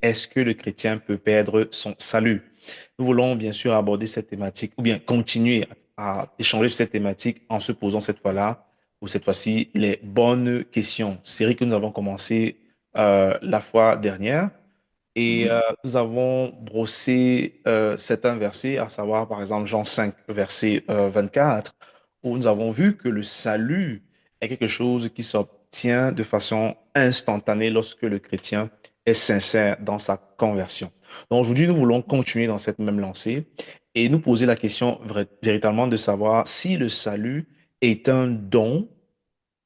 est-ce que le chrétien peut perdre son salut? Nous voulons bien sûr aborder cette thématique ou bien continuer à échanger sur cette thématique en se posant cette fois-là ou cette fois-ci les bonnes questions. Série que nous avons commencé la fois dernière et Mhm. nous avons brossé certains versets, à savoir par exemple Jean 5, verset 24, où nous avons vu que le salut est quelque chose qui s'obtient de façon instantanée lorsque le chrétien est sincère dans sa conversion. Donc aujourd'hui, nous voulons continuer dans cette même lancée et nous poser la question véritablement de savoir si le salut est un don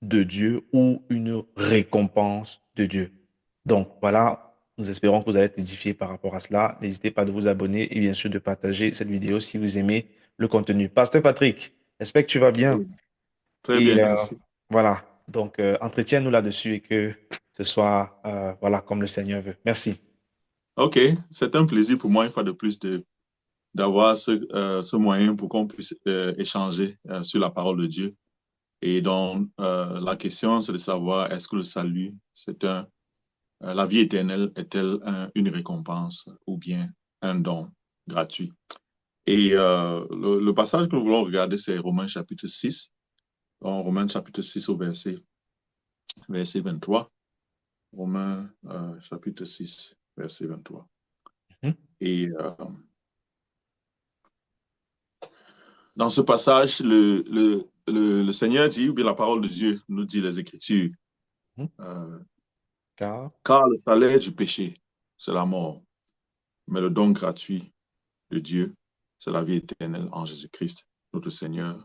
de Dieu ou une récompense de Dieu. Donc voilà, nous espérons que vous allez être édifiés par rapport à cela. N'hésitez pas de vous abonner et bien sûr de partager cette vidéo si vous aimez le contenu. Pasteur Patrick, j'espère que tu vas bien. Oui. Très Et bien, merci. voilà, donc entretiens-nous là-dessus et que ce soit voilà comme le Seigneur veut. Merci. OK, c'est un plaisir pour moi, une fois de plus, d'avoir ce moyen pour qu'on puisse échanger sur la parole de Dieu. Et donc, la question, c'est de savoir, est-ce que le salut, la vie éternelle est-elle une récompense ou bien un don gratuit? Et le passage que nous voulons regarder, c'est Romains chapitre 6. Donc, Romains chapitre 6 au verset 23. Romains chapitre 6, verset 23. Mhm. Et dans ce passage, le Seigneur dit, ou bien la parole de Dieu nous dit les Écritures, Mhm. euh, Car, car le salaire du péché, c'est la mort, mais le don gratuit de Dieu, c'est la vie éternelle en Jésus-Christ, notre Seigneur.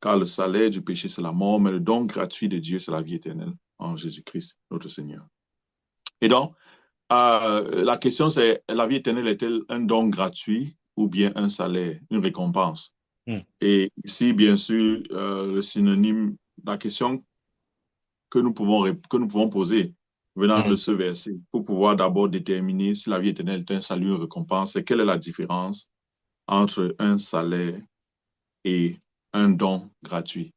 Car le salaire du péché, c'est la mort, mais le don gratuit de Dieu, c'est la vie éternelle en Jésus-Christ, notre Seigneur. Et donc, la question, c'est, la vie éternelle est-elle un don gratuit ou bien un salaire, une récompense? mhm. Et ici, bien sûr, le synonyme, la question que nous pouvons poser venant de Mhm. ce verset pour pouvoir d'abord déterminer si la vie éternelle est un salut, une récompense, c'est quelle est la différence entre un salaire et un don gratuit.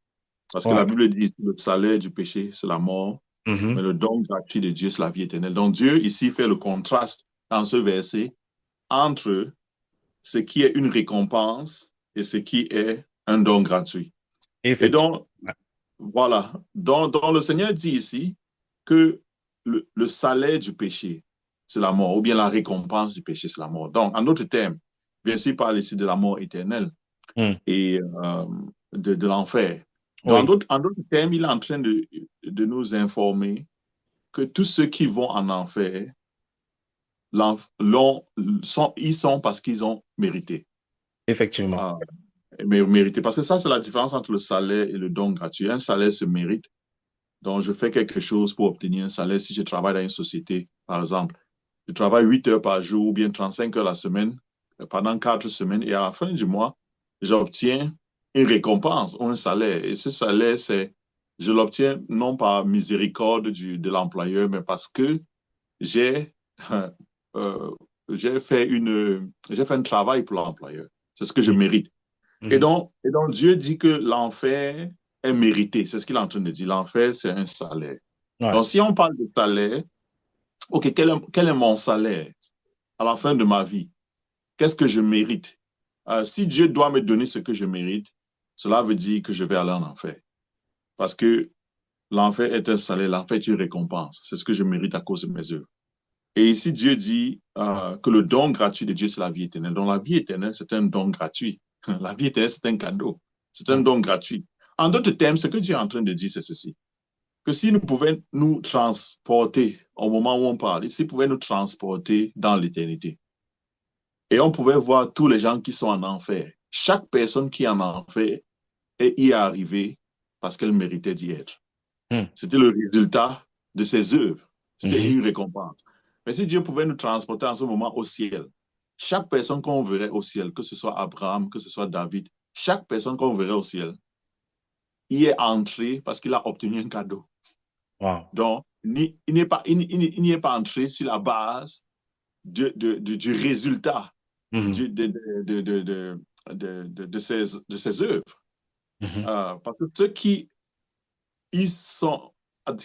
Parce que la Ouais. Bible dit que le salaire du péché, c'est la mort, mais Mhm. le don gratuit de Dieu, c'est la vie éternelle. Donc Dieu ici fait le contraste dans ce verset entre ce qui est une récompense et ce qui est un don gratuit. Et Effectivement. donc, voilà. Donc le Seigneur dit ici que le salaire du péché, c'est la mort, ou bien la récompense du péché, c'est la mort. Donc, en d'autres termes, bien sûr, il parle ici de la mort éternelle Mhm. et de l'enfer. Donc, Oui, en d'autres termes, il est en train de nous informer que tous ceux qui vont en enfer, ils sont parce qu'ils ont mérité. effectivement. Ah, mais mérité. Parce que ça, c'est la différence entre le salaire et le don gratuit. Un salaire se mérite. Donc, je fais quelque chose pour obtenir un salaire. Si je travaille dans une société, par exemple, je travaille 8 heures par jour ou bien 35 heures la semaine pendant 4 semaines et à la fin du mois, j'obtiens une récompense ou un salaire. Et ce salaire, je l'obtiens non par miséricorde de l'employeur, mais parce que j'ai euh, j'ai fait un travail pour l'employeur. C'est ce que je Mhm. mérite. Et Mhm. donc, et donc Dieu dit que l'enfer est mérité. C'est ce qu'il est en train de dire. L'enfer, c'est un salaire. Ouais. Donc, si on parle de salaire, OK, quel est mon salaire à la fin de ma vie? Qu'est-ce que je mérite? Si Dieu doit me donner ce que je mérite, cela veut dire que je vais aller en enfer. Parce que l'enfer est un salaire, l'enfer est une récompense. C'est ce que je mérite à cause de mes œuvres. Et ici, Dieu dit que le don gratuit de Dieu, c'est la vie éternelle. Donc, la vie éternelle, c'est un don gratuit. La vie éternelle, c'est un cadeau. C'est un Mhm. don gratuit. En d'autres termes, ce que Dieu est en train de dire, c'est ceci. Que si nous pouvions nous transporter au moment où on parle, s'il pouvait nous transporter dans l'éternité, et on pouvait voir tous les gens qui sont en enfer, chaque personne qui est en enfer y est arrivée parce qu'elle méritait d'y être. Mhm. C'était le résultat de ses œuvres. C'était Mhm. une récompense. Mais si Dieu pouvait nous transporter en ce moment au ciel, chaque personne qu'on verrait au ciel, que ce soit Abraham, que ce soit David, chaque personne qu'on verrait au ciel, y est entré parce qu'il a obtenu un cadeau. Wow. Donc, il n'y est pas entré sur la base du résultat Mhm. du, de ses œuvres. Mhm. Parce que ceux ils sont,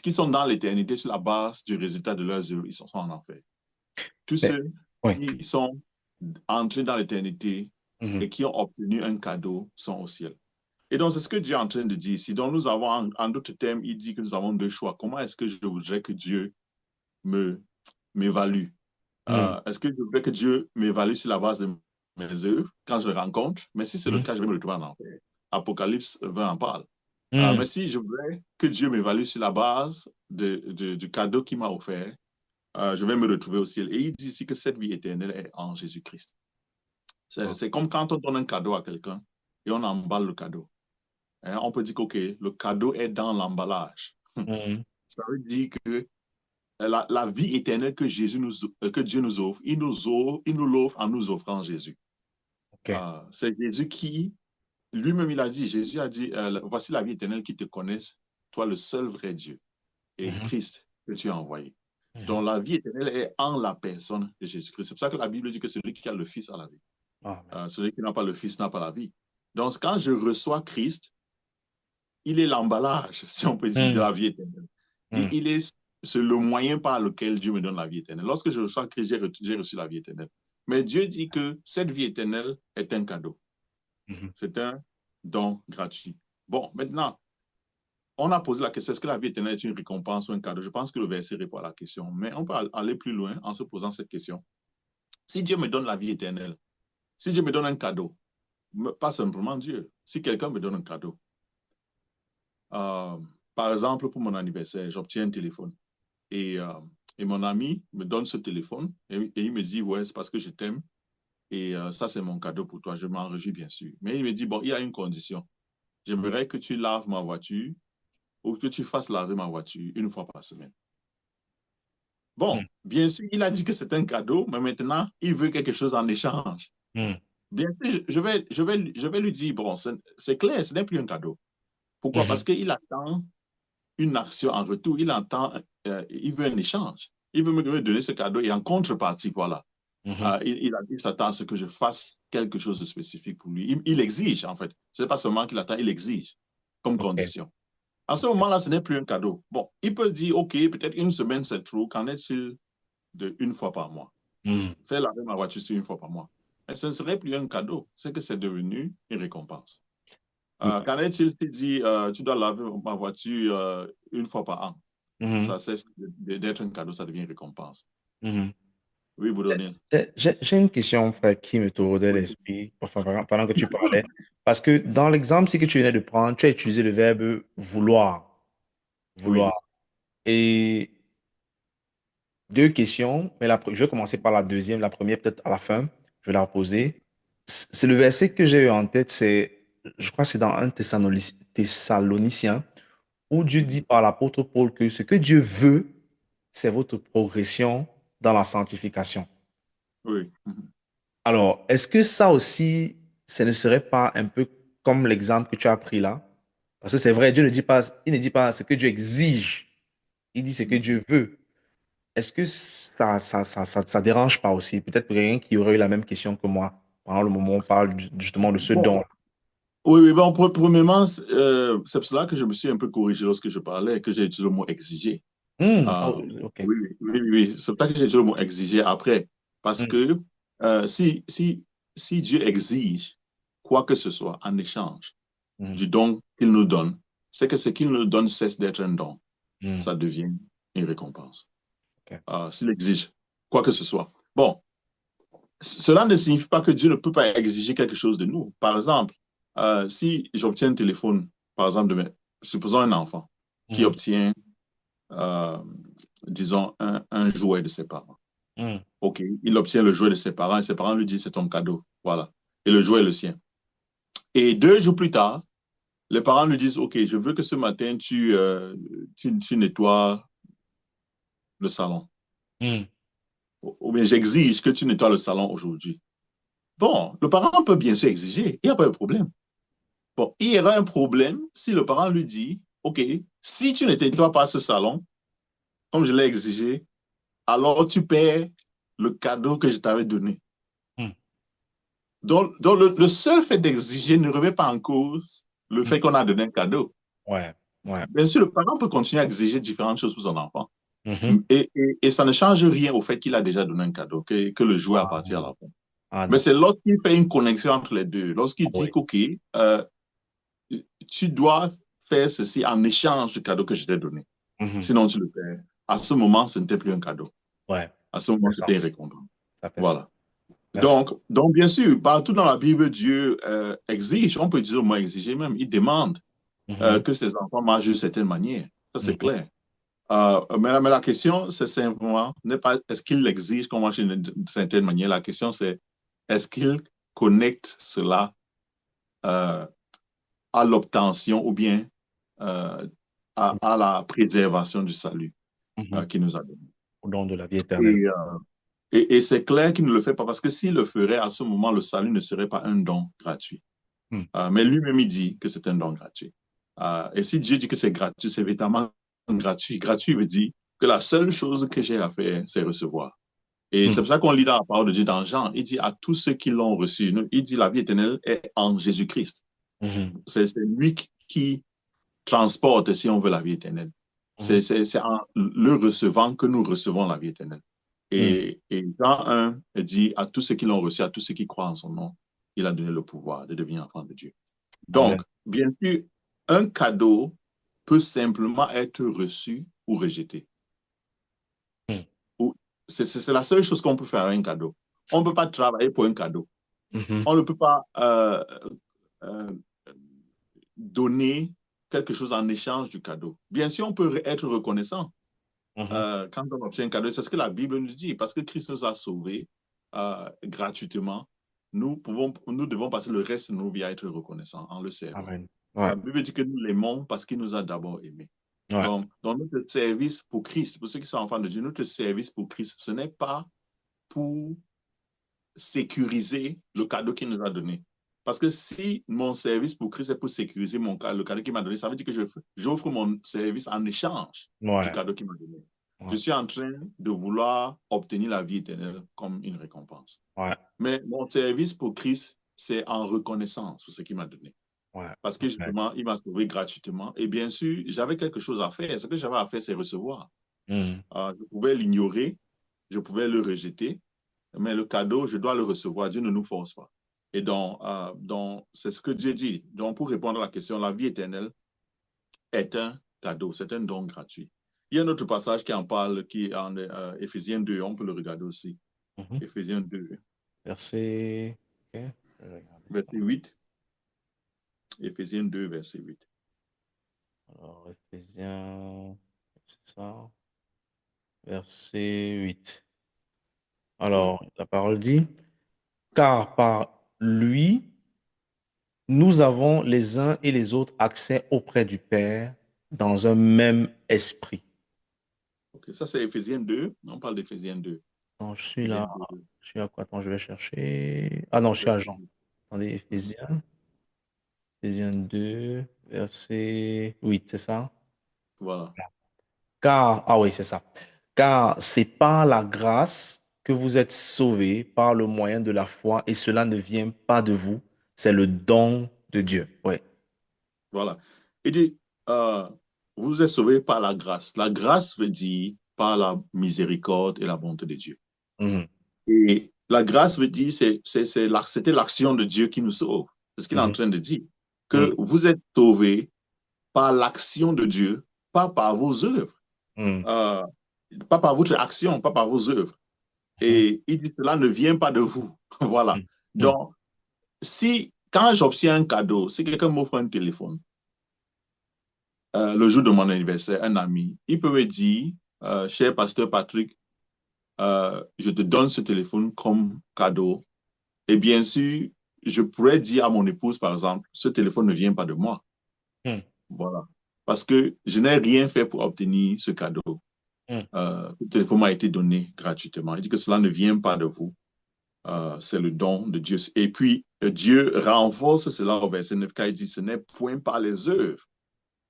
qui sont dans l'éternité sur la base du résultat de leurs œuvres, ils sont en enfer. Tous Mais, ceux oui. qui sont entrés dans l'éternité Mhm. et qui ont obtenu un cadeau sont au ciel. Et donc, c'est ce que Dieu est en train de dire ici. Donc, nous avons, en d'autres termes, il dit que nous avons deux choix. Comment est-ce que je voudrais que Dieu me m'évalue? Mhm. Est-ce que je voudrais que Dieu m'évalue sur la base de mes œuvres quand je le rencontre? Mais si c'est le Mhm. cas, je vais me retrouver en enfer. Apocalypse 20 en parle. Mhm. Mais si je voudrais que Dieu m'évalue sur la base du cadeau qu'il m'a offert, je vais me retrouver au ciel. Et il dit ici que cette vie éternelle est en Jésus-Christ. Ok. C'est comme quand on donne un cadeau à quelqu'un et on emballe le cadeau. Hein, on peut dire que okay, le cadeau est dans l'emballage. Mhm. Ça veut dire que la vie éternelle que, que Dieu nous offre, il nous l'offre en nous offrant Jésus. Ok. C'est Jésus qui, lui-même, il a dit, Jésus a dit, voici la vie éternelle qui te connaisse, toi le seul vrai Dieu, et Mhm. Christ que tu as envoyé. Mhm. Donc la vie éternelle est en la personne de Jésus-Christ. C'est pour ça que la Bible dit que celui qui a le Fils a la vie. Amen. Celui qui n'a pas le Fils n'a pas la vie. Donc quand je reçois Christ, il est l'emballage, si on peut dire, de Mhm. la vie éternelle. Mhm. Il est c'est le moyen par lequel Dieu me donne la vie éternelle. Lorsque je reçois Christ, j'ai reçu la vie éternelle. Mais Dieu dit que cette vie éternelle est un cadeau. Mhm. C'est un don gratuit. Bon, maintenant, on a posé la question, est-ce que la vie éternelle est une récompense ou un cadeau? Je pense que le verset répond à la question. Mais on peut aller plus loin en se posant cette question. Si Dieu me donne la vie éternelle, si Dieu me donne un cadeau, pas simplement Dieu, si quelqu'un me donne un cadeau, euh, par exemple, pour mon anniversaire, j'obtiens un téléphone. Et, euh, et mon ami me donne ce téléphone et il me dit, ouais, c'est parce que je t'aime et ça, c'est mon cadeau pour toi. Je m'en réjouis, bien sûr. Mais il me dit, bon, il y a une condition. J'aimerais que tu laves ma voiture ou que tu fasses laver ma voiture une fois par semaine. Bon, Mhm. bien sûr, il a dit que c'est un cadeau, mais maintenant, il veut quelque chose en échange. Mhm. Bien sûr, je vais lui dire, bon, c'est clair, ce n'est plus un cadeau. Pourquoi? Parce Mhm. qu'il attend une action en retour. Il veut un échange. Il veut me donner ce cadeau et en contrepartie, voilà, Mhm. il s'attend à ce que je fasse quelque chose de spécifique pour lui. Il exige, en fait. Ce n'est pas seulement qu'il attend, il exige comme Ok. condition. À ce moment-là, ce n'est plus un cadeau. Bon, il peut se dire, OK, peut-être une semaine, c'est trop. Qu'en est-il de une fois par mois? Mhm. Faire laver ma voiture une fois par mois. Mais ce ne serait plus un cadeau, c'est que c'est devenu une récompense. Qu'en est-il si dit, tu dois laver ma voiture une fois par an? Mhm. Ça cesse d'être un cadeau, ça devient une récompense. Mhm. Oui, Boudonien. J'ai une question, frère, qui me tordait Oui, l'esprit enfin, pendant que tu parlais. Parce que dans l'exemple que tu venais de prendre, tu as utilisé le verbe vouloir. oui, Vouloir. Et deux questions, mais je vais commencer par la deuxième. La première, peut-être à la fin, je vais la reposer. C'est le verset que j'ai eu en tête, je crois que c'est dans un Thessaloniciens, où Dieu dit mhm, par l'apôtre Paul que ce que Dieu veut, c'est votre progression dans la sanctification. oui, mhm, Alors, est-ce que ça aussi, ce ne serait pas un peu comme l'exemple que tu as pris là? Parce que c'est vrai, Dieu ne dit pas, il ne dit pas ce que Dieu exige, il dit ce que mhm. Dieu veut. Est-ce que ça dérange pas aussi? Peut-être pour quelqu'un qui aurait eu la même question que moi, pendant le moment où on parle justement de ce Bon, don. oui, oui, bon, premièrement, c'est pour cela que je me suis un peu corrigé lorsque je parlais, que j'ai utilisé le mot exiger. Oh, Euh, ok. oui, oui, oui, oui, oui. C'est pour ça que j'ai utilisé le mot exiger après. Parce Hmm, que si Dieu exige quoi que ce soit en échange hmm, du don qu'il nous donne, c'est que ce qu'il nous donne cesse d'être un don. hmm, Ça devient une récompense. ok. S'il exige quoi que ce soit. Bon, cela ne signifie pas que Dieu ne peut pas exiger quelque chose de nous. Par exemple, si j'obtiens un téléphone, par exemple, supposons un enfant qui Hmm, obtient, euh, disons, un jouet de ses parents. hmm, OK, il obtient le jouet de ses parents et ses parents lui disent c'est ton cadeau. Voilà. Et le jouet est le sien. Et 2 jours plus tard, les parents lui disent OK, je veux que ce matin, tu nettoies le salon. hmm, Ou bien j'exige que tu nettoies le salon aujourd'hui. Bon, le parent peut bien sûr exiger, il n'y a pas de problème. Bon, il y aura un problème si le parent lui dit, OK, si tu ne nettoies pas ce salon, comme je l'ai exigé, alors tu perds le cadeau que je t'avais donné. hmm, Donc le seul fait d'exiger ne remet pas en cause le hmm. fait qu'on a donné un cadeau. Ouais, ouais. Bien sûr, le parent peut continuer à exiger différentes choses pour son enfant. Mhm. Et ça ne change rien au fait qu'il a déjà donné un cadeau, que le jouet appartient à Ah, l'enfant. ah, Mais c'est d'accord. lorsqu'il fait une connexion entre les deux, Ah, lorsqu'il dit oui. qu'OK, tu dois faire ceci en échange du cadeau que je t'ai donné. Mhm. Sinon, tu le fais. À ce moment, ce n'était plus un cadeau. Ouais, À ce ça moment, fait c'était une sens. récompense. Ça fait sens. Voilà. Merci. Donc, bien sûr, partout dans la Bible, Dieu exige, on peut utiliser le mot exiger même, il demande Mhm. que ses enfants marchent d'une certaine manière. Ça, c'est Mhm. clair. Mais la question, c'est simplement, n'est pas est-ce qu'il exige qu'on marche d'une certaine manière. La question, c'est est-ce qu'il connecte cela euh, à l'obtention ou bien euh, à la préservation du salut Mhm. qu'il nous a donné. Au don de la vie Et, éternelle. et c'est clair qu'il ne le fait pas parce que s'il le ferait, à ce moment, le salut ne serait pas un don gratuit. Mhm. Mais lui-même, il dit que c'est un don gratuit. Et si Dieu dit que c'est gratuit, c'est évidemment gratuit. Gratuit veut dire que la seule chose que j'ai à faire, c'est recevoir. Et c'est Mhm. pour ça qu'on lit dans la parole de Dieu dans Jean, il dit à tous ceux qui l'ont reçu, il dit la vie éternelle est en Jésus-Christ. Mhm. C'est lui qui transporte, si on veut, la vie éternelle. Mhm. C'est en le recevant que nous recevons la vie éternelle. Mhm. Et Jean 1 dit à tous ceux qui l'ont reçu, à tous ceux qui croient en son nom, il a donné le pouvoir de devenir enfant de Dieu. Donc, Amen. bien sûr, un cadeau peut simplement être reçu ou rejeté. Mhm. C'est la seule chose qu'on peut faire avec un cadeau. On ne peut pas travailler pour un cadeau. Mhm. On ne peut pas euh, donner quelque chose en échange du cadeau. Bien sûr, on peut être reconnaissant Mhm. quand on obtient un cadeau. C'est ce que la Bible nous dit. Parce que Christ nous a sauvés gratuitement, nous devons passer le reste de nos vies à être reconnaissants en le servant. Amen. Ouais. La Bible dit que nous l'aimons parce qu'il nous a d'abord aimés. Ouais. Donc, dans notre service pour Christ, pour ceux qui sont enfants de Dieu, notre service pour Christ, ce n'est pas pour sécuriser le cadeau qu'il nous a donné. Parce que si mon service pour Christ est pour sécuriser le cadeau qu'il m'a donné, ça veut dire que j'offre mon service en échange du Ouais. cadeau qu'il m'a donné. Je Ouais. suis en train de vouloir obtenir la vie éternelle comme une récompense. Ouais. Mais mon service pour Christ, c'est en reconnaissance pour ce qu'il m'a donné. Ouais. Parce que Ouais. justement, il m'a sauvé gratuitement. Et bien sûr, j'avais quelque chose à faire. Ce que j'avais à faire, c'est recevoir. Mhm. Je pouvais l'ignorer, je pouvais le rejeter, mais le cadeau, je dois le recevoir. Dieu ne nous force pas. Et donc c'est ce que Dieu dit. Donc, pour répondre à la question, la vie éternelle est un cadeau, c'est un don gratuit. Il y a un autre passage qui en parle, qui est en Éphésiens 2, on peut le regarder aussi. Mhm. Éphésiens 2, Verset. Ok. Je vais regarder ça. verset 8. Éphésiens 2, verset 8. Alors, Ephésiens. C'est ça. Verset 8. Oui, Alors, la parole dit, car par lui, nous avons les uns et les autres accès auprès du Père dans un même esprit. ok. Ça, c'est Éphésiens 2. On parle d'Éphésiens 2. Donc, je suis Éphésiens là. 2, Je suis à quoi? Attends, je vais chercher. Ah non, je suis à verset Jean. 8. Attendez, Mhm. Éphésiens. Éphésiens 2, verset 8, c'est ça? Voilà. Car, ah oui, c'est ça. Car c'est par la grâce que vous êtes sauvés par le moyen de la foi, et cela ne vient pas de vous, c'est le don de Dieu. Oui. Voilà. Il dit, euh, vous êtes sauvés par la grâce. La grâce veut dire par la miséricorde et la bonté de Dieu. Mhm, Et la grâce veut dire, c'était l'action de Dieu qui nous sauve. C'est ce qu'il est en mhm, train de dire. mhm, Que vous êtes sauvés par l'action de Dieu, pas par vos œuvres. mhm, Euh, pas par votre action, pas par vos œuvres. mhm, Et il dit, cela ne vient pas de vous. Voilà. mhm, Donc, quand j'obtiens un cadeau, si quelqu'un m'offre un téléphone, le jour de mon anniversaire, un ami, il peut me dire, cher pasteur Patrick, je te donne ce téléphone comme cadeau. Et bien sûr, je pourrais dire à mon épouse, par exemple, ce téléphone ne vient pas de moi. mhm, Voilà. Parce que je n'ai rien fait pour obtenir ce cadeau. mhm, Le téléphone m'a été donné gratuitement. Il dit que cela ne vient pas de vous. C'est le don de Dieu. Et puis, Dieu renforce cela au verset 9, car il dit, ce n'est point par les œuvres,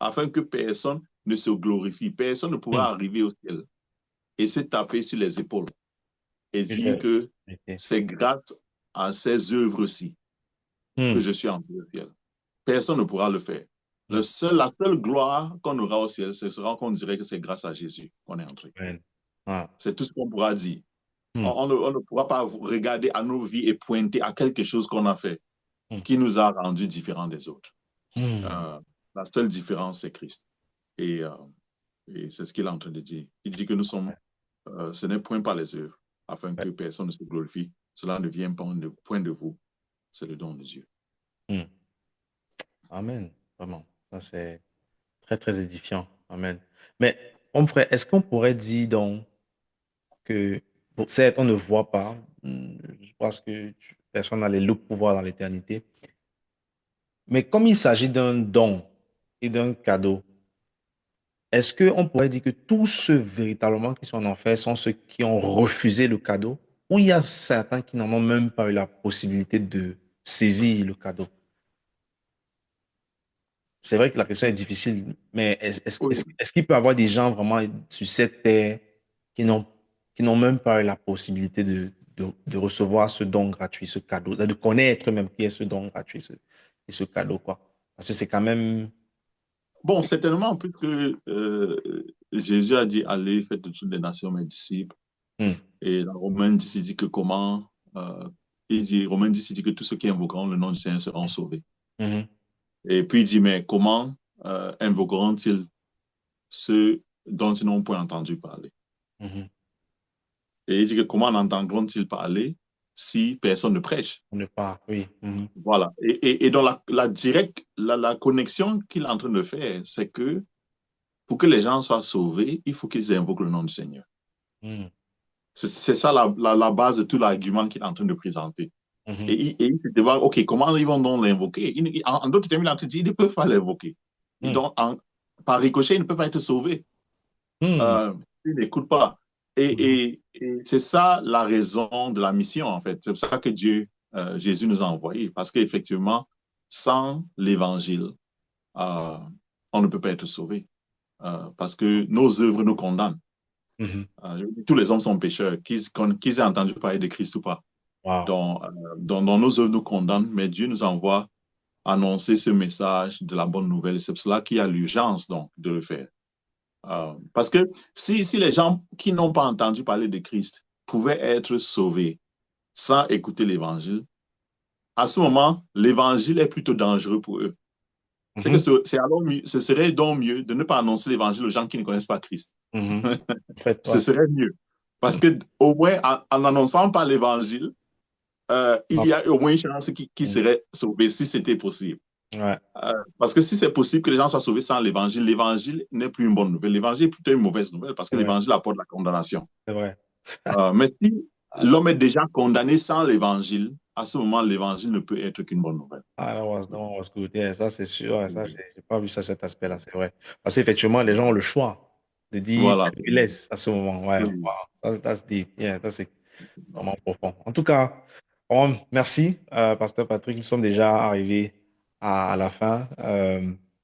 afin que personne ne se glorifie. Personne ne mhm. pourra arriver au ciel et se taper sur les épaules et dire Je- que ok. c'est grâce à ces œuvres-ci que Mhm, je suis entré au ciel. Personne ne pourra le faire. Mm. La seule gloire qu'on aura au ciel, ce sera qu'on dirait que c'est grâce à Jésus qu'on est entré. Amen. Ah. C'est tout ce qu'on pourra dire. Mm. On ne pourra pas regarder à nos vies et pointer à quelque chose qu'on a fait Mm. qui nous a rendus différents des autres. Mm. Euh, la seule différence, c'est Christ. Et, euh, et c'est ce qu'il est en train de dire. Il dit que nous sommes, ce n'est point par les œuvres, afin Ouais. que personne ne se glorifie. Cela ne vient pas point de vous, c'est le don de Dieu. Mm. Amen. Vraiment. Ça, c'est très, très édifiant. Amen. Mais, mon frère, est-ce qu'on pourrait dire donc que, bon, certes, on ne voit pas, je pense que personne n'a les loups pour voir dans l'éternité, mais comme il s'agit d'un don et d'un cadeau, est-ce qu'on pourrait dire que tous ceux véritablement qui sont en enfer sont ceux qui ont refusé le cadeau, ou il y a certains qui n'en ont même pas eu la possibilité de saisir le cadeau? C'est vrai que la question est difficile, mais Oui. est-ce qu'il peut y avoir des gens vraiment sur cette terre qui n'ont qui n'ont même pas eu la possibilité de recevoir ce don gratuit, ce cadeau, de connaître même qui est ce don gratuit et ce cadeau, quoi? Parce que c'est quand même... Bon, certainement, puisque Jésus a dit, allez, faites de toutes les nations mes disciples. Hmm, Et dans Romains 10, il dit que comment, Romains 10, il dit que tous ceux qui invoqueront le nom du Seigneur seront sauvés. mhm, Et puis il dit, mais comment invoqueront-ils ceux dont ils n'ont point entendu parler? mhm. Et il dit que comment en entendront-ils parler si personne ne prêche? On ne pas, oui. Mhm, Voilà. Et dans la connexion qu'il est en train de faire, c'est que pour que les gens soient sauvés, il faut qu'ils invoquent le nom du Seigneur. mhm, C'est ça la base de tout l'argument qu'il est en train de présenter. mhm, Et il se demande, OK, comment ils vont donc l'invoquer? En d'autres termes, il est en train de dire, ils ne peuvent pas l'invoquer. mhm, Donc, par ricochet, ils ne peuvent pas être sauvés. mhm, Ils n'écoutent pas. mhm, Et c'est ça la raison de la mission, en fait. C'est pour ça que Jésus nous a envoyés. Parce qu'effectivement, sans l'évangile, euh, on ne peut pas être sauvé. Parce que nos œuvres nous condamnent. mhm. Tous les hommes sont pécheurs, qu'ils aient entendu parler de Christ ou pas. Wow. Dans nos œuvres nous condamnent, mais Dieu nous envoie annoncer ce message de la bonne nouvelle. C'est pour cela qu'il y a l'urgence donc de le faire. Parce que si les gens qui n'ont pas entendu parler de Christ pouvaient être sauvés sans écouter l'évangile, à ce moment, l'évangile est plutôt dangereux pour eux. C'est que Mhm, ce serait donc mieux de ne pas annoncer l'évangile aux gens qui ne connaissent pas Christ. mhm. En fait, Ce ouais. serait mieux. Parce que au moins, en n'annonçant pas l'évangile, il y a au moins une chance qu'ils Mhm. seraient sauvés si c'était possible. Ouais, Parce que si c'est possible que les gens soient sauvés sans l'évangile n'est plus une bonne nouvelle. L'évangile est plutôt une mauvaise nouvelle parce que ouais, l'évangile apporte la condamnation. c'est vrai. Mais si Ah, l'homme est déjà condamné sans l'évangile, à ce moment, l'évangile ne peut être qu'une bonne nouvelle. that was good. Yeah, ça, c'est sûr. Ouais, ça, j'ai pas vu ça, cet aspect-là, c'est vrai. Parce qu'effectivement, les gens ont le choix de dire, Voilà. tu laisses à ce moment. Ouais, Oui. wow. Ça, that's deep. Yeah, ça, c'est vraiment profond. En tout cas, merci, Pasteur Patrick. Nous sommes déjà arrivés à la fin.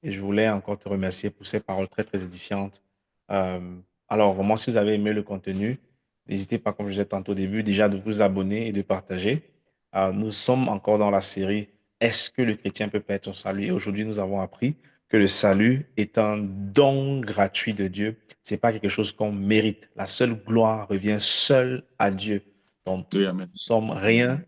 Et je voulais encore te remercier pour ces paroles très, très édifiantes. Euh, alors, vraiment, si vous avez aimé le contenu, n'hésitez pas, comme je disais tantôt au début, déjà de vous abonner et de partager. Nous sommes encore dans la série Est-ce que le chrétien peut perdre son salut? Et aujourd'hui, nous avons appris que le salut est un don gratuit de Dieu. C'est pas quelque chose qu'on mérite. La seule gloire revient seule à Dieu. Donc, Oui, amen. nous sommes rien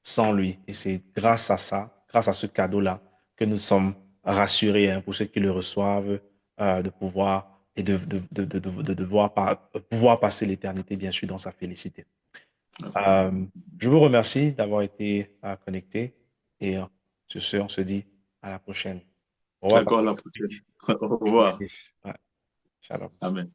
sans lui. Et c'est grâce à ça, grâce à ce cadeau-là, que nous sommes rassurés, hein, pour ceux qui le reçoivent, de pouvoir et de devoir pouvoir passer l'éternité, bien sûr, dans sa félicité. Euh, je vous remercie d'avoir été connecté et sur ce, on se dit à la prochaine. Au revoir, D'accord, à Pasteur la prochaine. Patrick. Au Que Dieu revoir. bénisse. Ouais, shalom. Amen.